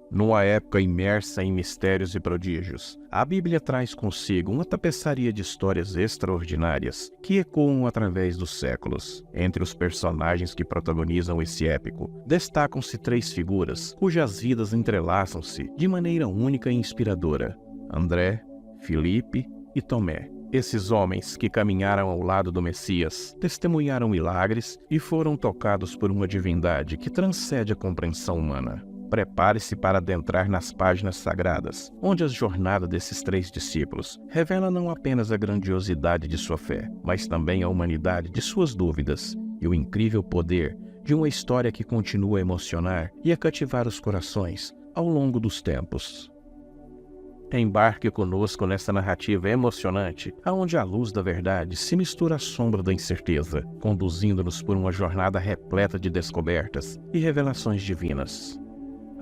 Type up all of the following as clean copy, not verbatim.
Numa época imersa em mistérios e prodígios, a Bíblia traz consigo uma tapeçaria de histórias extraordinárias que ecoam através dos séculos. Entre os personagens que protagonizam esse épico, destacam-se 3 figuras cujas vidas entrelaçam-se de maneira única e inspiradora: André, Filipe e Tomé. Esses homens que caminharam ao lado do Messias, testemunharam milagres e foram tocados por uma divindade que transcende a compreensão humana. Prepare-se para adentrar nas páginas sagradas, onde a jornada desses 3 discípulos revela não apenas a grandiosidade de sua fé, mas também a humanidade de suas dúvidas e o incrível poder de uma história que continua a emocionar e a cativar os corações ao longo dos tempos. Embarque conosco nessa narrativa emocionante, onde a luz da verdade se mistura à sombra da incerteza, conduzindo-nos por uma jornada repleta de descobertas e revelações divinas.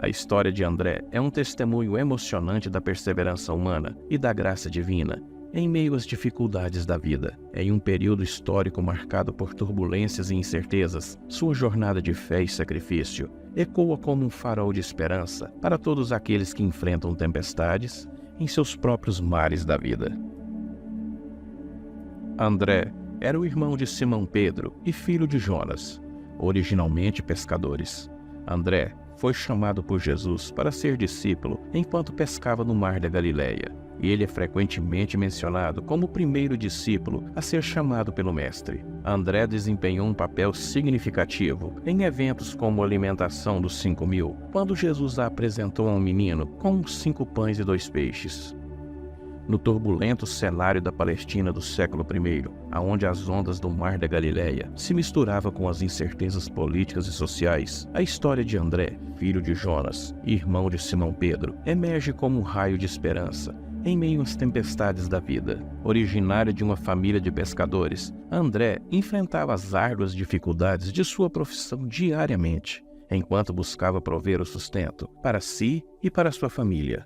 A história de André é um testemunho emocionante da perseverança humana e da graça divina em meio às dificuldades da vida. Em um período histórico marcado por turbulências e incertezas, sua jornada de fé e sacrifício ecoa como um farol de esperança para todos aqueles que enfrentam tempestades em seus próprios mares da vida. André era o irmão de Simão Pedro e filho de Jonas, originalmente pescadores. André foi chamado por Jesus para ser discípulo enquanto pescava no mar da Galileia. Ele é frequentemente mencionado como o primeiro discípulo a ser chamado pelo Mestre. André desempenhou um papel significativo em eventos como a alimentação dos 5.000, quando Jesus a apresentou a um menino com 5 pães e 2 peixes. No turbulento cenário da Palestina do século I, onde as ondas do mar da Galileia se misturavam com as incertezas políticas e sociais, a história de André, filho de Jonas e irmão de Simão Pedro, emerge como um raio de esperança em meio às tempestades da vida. Originário de uma família de pescadores, André enfrentava as árduas dificuldades de sua profissão diariamente, enquanto buscava prover o sustento para si e para sua família.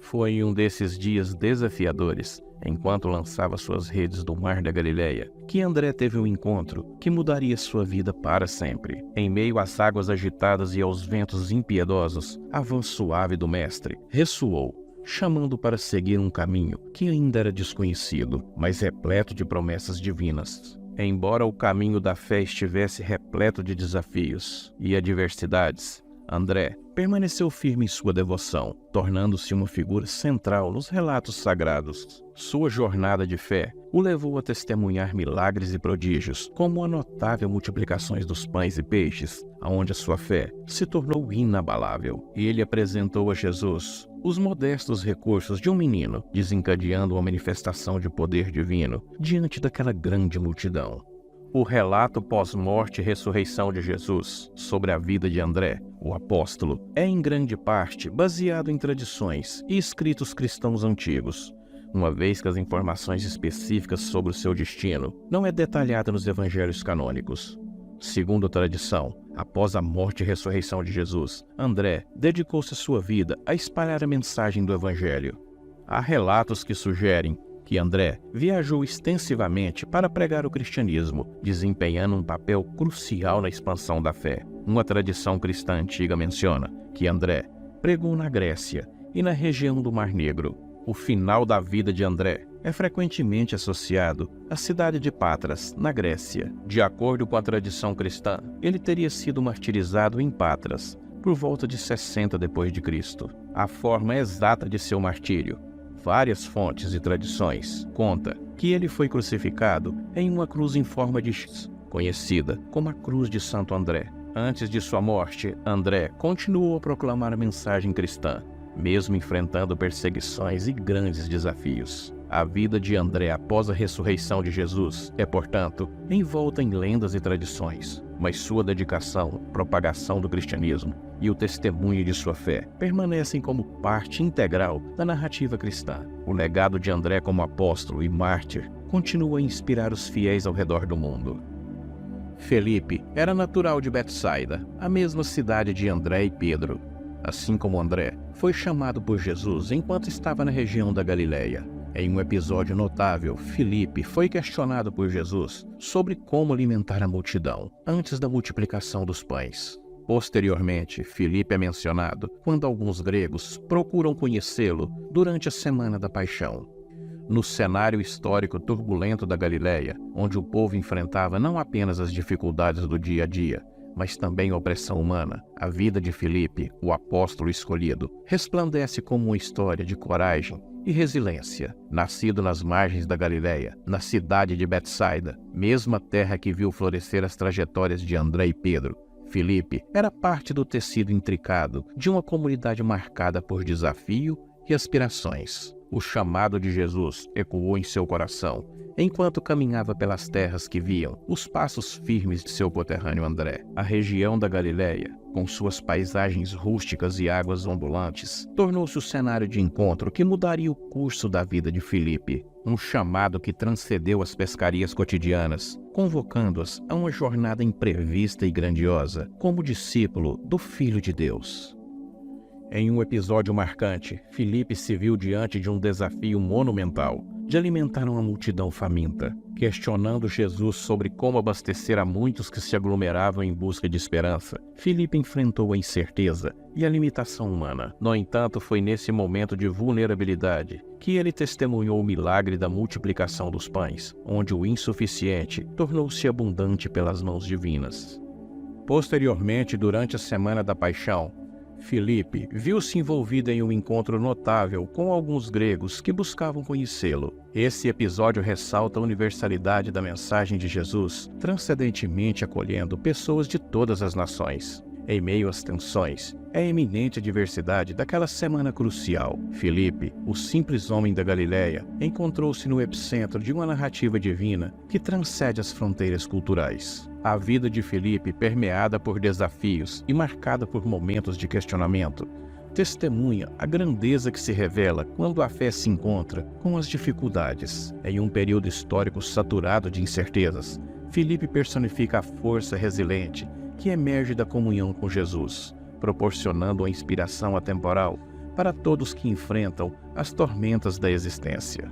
Foi em um desses dias desafiadores, enquanto lançava suas redes do mar da Galileia, que André teve um encontro que mudaria sua vida para sempre. Em meio às águas agitadas e aos ventos impiedosos, a voz suave do Mestre ressoou, chamando para seguir um caminho que ainda era desconhecido, mas repleto de promessas divinas. Embora o caminho da fé estivesse repleto de desafios e adversidades, André permaneceu firme em sua devoção, tornando-se uma figura central nos relatos sagrados. Sua jornada de fé o levou a testemunhar milagres e prodígios, como a notável multiplicações dos pães e peixes, onde a sua fé se tornou inabalável. Ele apresentou a Jesus os modestos recursos de um menino, desencadeando uma manifestação de poder divino diante daquela grande multidão. O relato pós-morte e ressurreição de Jesus sobre a vida de André, o apóstolo, é em grande parte baseado em tradições e escritos cristãos antigos, uma vez que as informações específicas sobre o seu destino não é detalhada nos evangelhos canônicos. Segundo a tradição, após a morte e ressurreição de Jesus, André dedicou-se a sua vida a espalhar a mensagem do evangelho. Há relatos que sugerem que André viajou extensivamente para pregar o cristianismo, desempenhando um papel crucial na expansão da fé. Uma tradição cristã antiga menciona que André pregou na Grécia e na região do Mar Negro. O final da vida de André é frequentemente associado à cidade de Patras, na Grécia. De acordo com a tradição cristã, ele teria sido martirizado em Patras por volta de 60 d.C. A forma exata de seu martírio, várias fontes e tradições contam que ele foi crucificado em uma cruz em forma de X, conhecida como a Cruz de Santo André. Antes de sua morte, André continuou a proclamar a mensagem cristã, mesmo enfrentando perseguições e grandes desafios. A vida de André após a ressurreição de Jesus é, portanto, envolta em lendas e tradições, mas sua dedicação, propagação do cristianismo e o testemunho de sua fé permanecem como parte integral da narrativa cristã. O legado de André como apóstolo e mártir continua a inspirar os fiéis ao redor do mundo. Felipe era natural de Betsaida, a mesma cidade de André e Pedro. Assim como André, foi chamado por Jesus enquanto estava na região da Galileia. Em um episódio notável, Filipe foi questionado por Jesus sobre como alimentar a multidão antes da multiplicação dos pães. Posteriormente, Filipe é mencionado quando alguns gregos procuram conhecê-lo durante a Semana da Paixão. No cenário histórico turbulento da Galileia, onde o povo enfrentava não apenas as dificuldades do dia a dia, mas também a opressão humana, a vida de Filipe, o apóstolo escolhido, resplandece como uma história de coragem e resiliência. Nascido nas margens da Galileia, na cidade de Betsaida, mesma terra que viu florescer as trajetórias de André e Pedro, Filipe era parte do tecido intricado de uma comunidade marcada por desafio e aspirações. O chamado de Jesus ecoou em seu coração, enquanto caminhava pelas terras que viam os passos firmes de seu conterrâneo André. A região da Galileia, com suas paisagens rústicas e águas ondulantes, tornou-se o cenário de encontro que mudaria o curso da vida de Filipe. Um chamado que transcendeu as pescarias cotidianas, convocando-as a uma jornada imprevista e grandiosa, como discípulo do Filho de Deus. Em um episódio marcante, Filipe se viu diante de um desafio monumental de alimentar uma multidão faminta, questionando Jesus sobre como abastecer a muitos que se aglomeravam em busca de esperança. Filipe enfrentou a incerteza e a limitação humana. No entanto, foi nesse momento de vulnerabilidade que ele testemunhou o milagre da multiplicação dos pães, onde o insuficiente tornou-se abundante pelas mãos divinas. Posteriormente, durante a Semana da Paixão, Filipe viu-se envolvido em um encontro notável com alguns gregos que buscavam conhecê-lo. Esse episódio ressalta a universalidade da mensagem de Jesus, transcendentemente acolhendo pessoas de todas as nações. Em meio às tensões, a eminente diversidade daquela semana crucial, Filipe, o simples homem da Galileia, encontrou-se no epicentro de uma narrativa divina que transcende as fronteiras culturais. A vida de Filipe, permeada por desafios e marcada por momentos de questionamento, testemunha a grandeza que se revela quando a fé se encontra com as dificuldades. Em um período histórico saturado de incertezas, Filipe personifica a força resiliente que emerge da comunhão com Jesus, proporcionando uma inspiração atemporal para todos que enfrentam as tormentas da existência.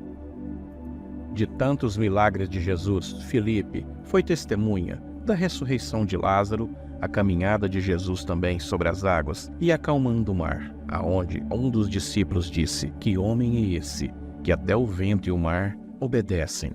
De tantos milagres de Jesus, Filipe foi testemunha da ressurreição de Lázaro, a caminhada de Jesus também sobre as águas e acalmando o mar, aonde um dos discípulos disse: "Que homem é esse, que até o vento e o mar obedecem?"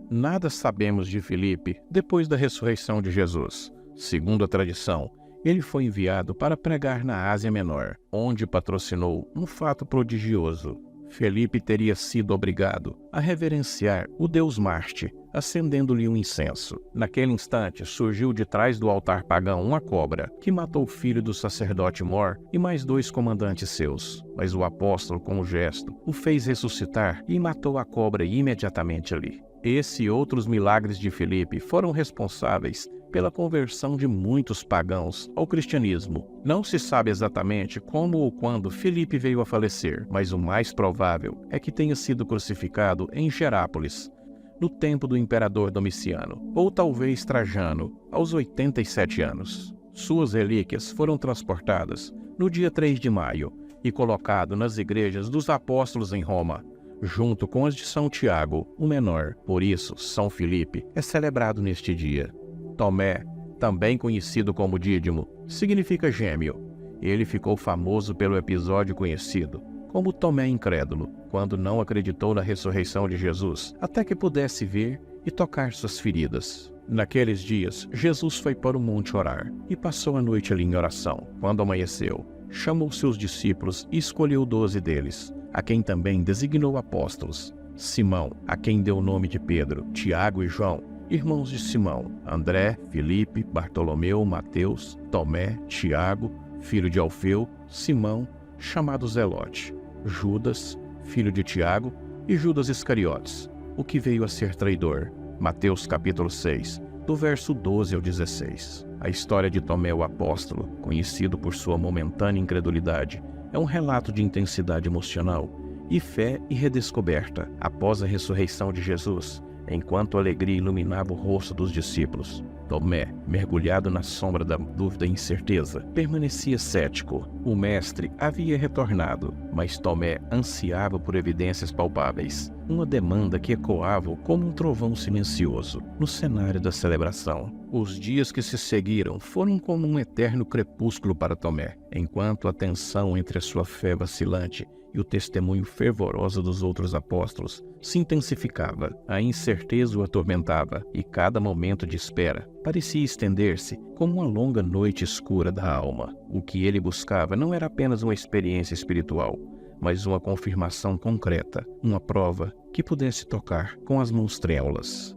Nada sabemos de Filipe depois da ressurreição de Jesus. Segundo a tradição, ele foi enviado para pregar na Ásia Menor, onde patrocinou um fato prodigioso. Filipe teria sido obrigado a reverenciar o deus Marte, acendendo-lhe um incenso. Naquele instante, surgiu de trás do altar pagão uma cobra, que matou o filho do sacerdote Mor e mais 2 comandantes seus. Mas o apóstolo, com o gesto, o fez ressuscitar e matou a cobra imediatamente ali. Esse e outros milagres de Filipe foram responsáveis pela conversão de muitos pagãos ao cristianismo. Não se sabe exatamente como ou quando Filipe veio a falecer, mas o mais provável é que tenha sido crucificado em Gerápolis, no tempo do imperador Domiciano, ou talvez Trajano, aos 87 anos. Suas relíquias foram transportadas no dia 3 de maio e colocado nas igrejas dos apóstolos em Roma, junto com as de São Tiago, o Menor. Por isso, São Filipe é celebrado neste dia. Tomé, também conhecido como Dídimo, significa gêmeo. Ele ficou famoso pelo episódio conhecido como Tomé incrédulo, quando não acreditou na ressurreição de Jesus, até que pudesse ver e tocar suas feridas. Naqueles dias, Jesus foi para o monte orar e passou a noite ali em oração. Quando amanheceu, chamou seus discípulos e escolheu 12 deles, a quem também designou apóstolos: Simão, a quem deu o nome de Pedro, Tiago e João, irmãos de Simão, André, Filipe, Bartolomeu, Mateus, Tomé, Tiago, filho de Alfeu, Simão, chamado Zelote, Judas, filho de Tiago, e Judas Iscariotes, o que veio a ser traidor. Mateus capítulo 6, do verso 12 ao 16. A história de Tomé o apóstolo, conhecido por sua momentânea incredulidade, é um relato de intensidade emocional e fé e redescoberta após a ressurreição de Jesus. Enquanto a alegria iluminava o rosto dos discípulos, Tomé, mergulhado na sombra da dúvida e incerteza, permanecia cético. O mestre havia retornado, mas Tomé ansiava por evidências palpáveis. uma demanda que ecoava como um trovão silencioso no cenário da celebração. Os dias que se seguiram foram como um eterno crepúsculo para Tomé, enquanto a tensão entre a sua fé vacilante e o testemunho fervoroso dos outros apóstolos se intensificava. A incerteza o atormentava e cada momento de espera parecia estender-se como uma longa noite escura da alma. O que ele buscava não era apenas uma experiência espiritual, mas uma confirmação concreta, uma prova que pudesse tocar com as mãos trêmulas.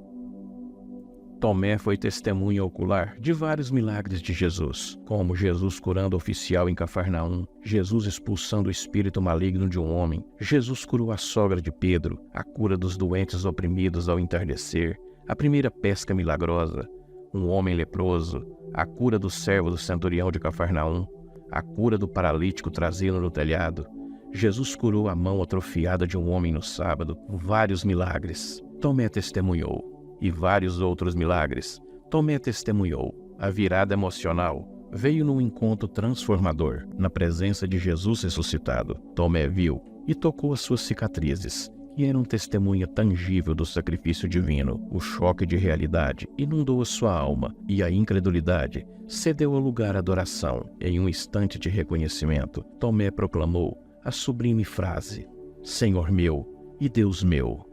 Tomé foi testemunha ocular de vários milagres de Jesus, como Jesus curando o oficial em Cafarnaum, Jesus expulsando o espírito maligno de um homem, Jesus curou a sogra de Pedro, a cura dos doentes oprimidos ao entardecer, a primeira pesca milagrosa, um homem leproso, a cura do servo do centurião de Cafarnaum, a cura do paralítico trazido no telhado. Jesus curou a mão atrofiada de um homem no sábado, vários milagres. Tomé testemunhou. E vários outros milagres. Tomé testemunhou. A virada emocional veio num encontro transformador, na presença de Jesus ressuscitado. Tomé viu e tocou as suas cicatrizes, que eram testemunha tangível do sacrifício divino. O choque de realidade inundou a sua alma, e a incredulidade cedeu ao lugar à adoração. Em um instante de reconhecimento, Tomé proclamou a sublime frase: Senhor meu e Deus meu.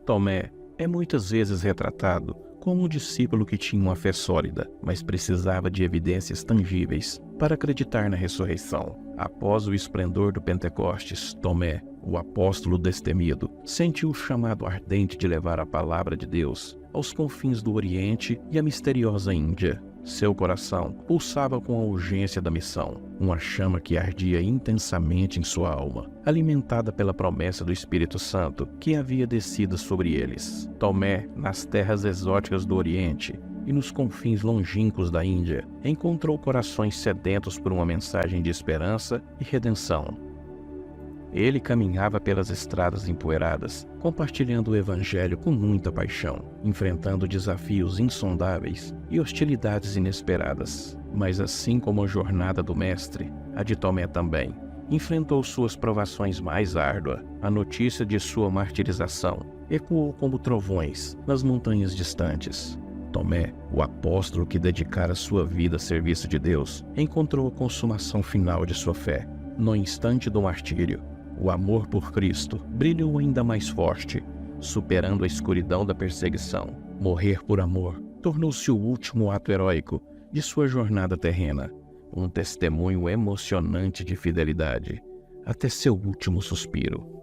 Tomé é muitas vezes retratado como um discípulo que tinha uma fé sólida, mas precisava de evidências tangíveis para acreditar na ressurreição. Após o esplendor do Pentecostes, Tomé, o apóstolo destemido, sentiu o chamado ardente de levar a palavra de Deus aos confins do Oriente e à misteriosa Índia. Seu coração pulsava com a urgência da missão, uma chama que ardia intensamente em sua alma, alimentada pela promessa do Espírito Santo que havia descido sobre eles. Tomé, nas terras exóticas do Oriente e nos confins longínquos da Índia, encontrou corações sedentos por uma mensagem de esperança e redenção. Ele caminhava pelas estradas empoeiradas, compartilhando o Evangelho com muita paixão, enfrentando desafios insondáveis e hostilidades inesperadas. Mas assim como a jornada do Mestre, a de Tomé também enfrentou suas provações mais árduas. A notícia de sua martirização ecoou como trovões nas montanhas distantes. Tomé, o apóstolo que dedicara sua vida a serviço de Deus, encontrou a consumação final de sua fé. No instante do martírio, o amor por Cristo brilhou ainda mais forte, superando a escuridão da perseguição. Morrer por amor tornou-se o último ato heróico de sua jornada terrena, um testemunho emocionante de fidelidade até seu último suspiro.